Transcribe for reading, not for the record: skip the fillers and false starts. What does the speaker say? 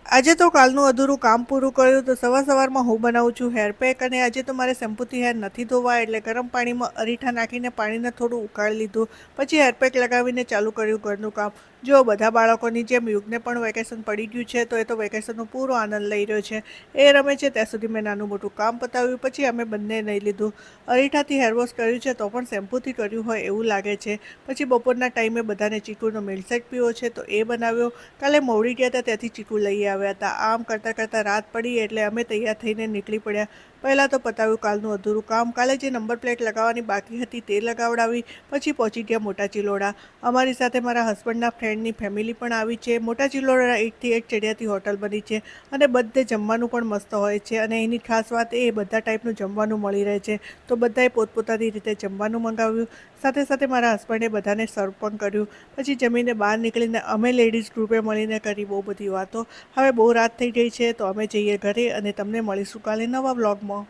આજે તો કાલનું અધૂરું કામ પૂરું કર્યું તો સવારમાં હું બનાવું છું હેર પેક અને આજે તો મારે શેમ્પૂથી હેર નથી ધોવા એટલે ગરમ પાણીમાં અરીઠા નાખીને પાણીને થોડું ઉકાળી લીધું. પછી હેર પેક લગાવીને ચાલુ કર્યું ઘરનું કામ. જો બધા બાળકોની જેમ યુગને પણ વેકેશન પડી ગયું છે તો એ તો વેકેશનનો પૂરો આનંદ લઈ રહ્યો છે. એ રમે છે ત્યાં સુધી મેં નાનું મોટું કામ પતાવ્યું પછી અમે બંને નહીં લીધું. અરીઠાથી હેરવોશ કર્યું છે તો પણ શેમ્પૂથી કર્યું હોય એવું લાગે છે. પછી બપોરના ટાઈમે બધાને ચીકુનો મિલ્કશેક પીવો છે તો એ બનાવ્યો. કાલે મોવડી ગયા હતા ત્યાંથી ચીકુ લઈ આવ્યા હતા. આમ કરતાં રાત પડી એટલે અમે તૈયાર થઈને નીકળી પડ્યા. પહેલાં તો પતાવ્યું કાલનું અધૂરું કામ. કાલે જે નંબર પ્લેટ લગાવવાની બાકી હતી તે લગાવડાવી. પછી પહોંચી ગયા મોટા ચિલોડા. અમારી સાથે મારા હસબન્ડના ફ્રેન્ડની ફેમિલી પણ આવી છે. મોટા ચિલોડા એકથી એક ચડિયાતી હોટલ બની છે અને બધે જમવાનું પણ મસ્ત હોય છે અને એની ખાસ વાત એ બધા ટાઈપનું જમવાનું મળી રહે છે. તો બધાએ પોતપોતાની રીતે જમવાનું મંગાવ્યું. સાથે સાથે મારા હસબન્ડે બધાને સર્વ પણ કર્યું. પછી જમીને બહાર નીકળીને અમે લેડીઝ ગ્રુપે મળીને કરી બહુ બધી વાતો. હવે બહુ રાત થઈ ગઈ છે તો અમે જઈએ ઘરે અને તમને મળીશું કાલે નવા વ્લોગમાં.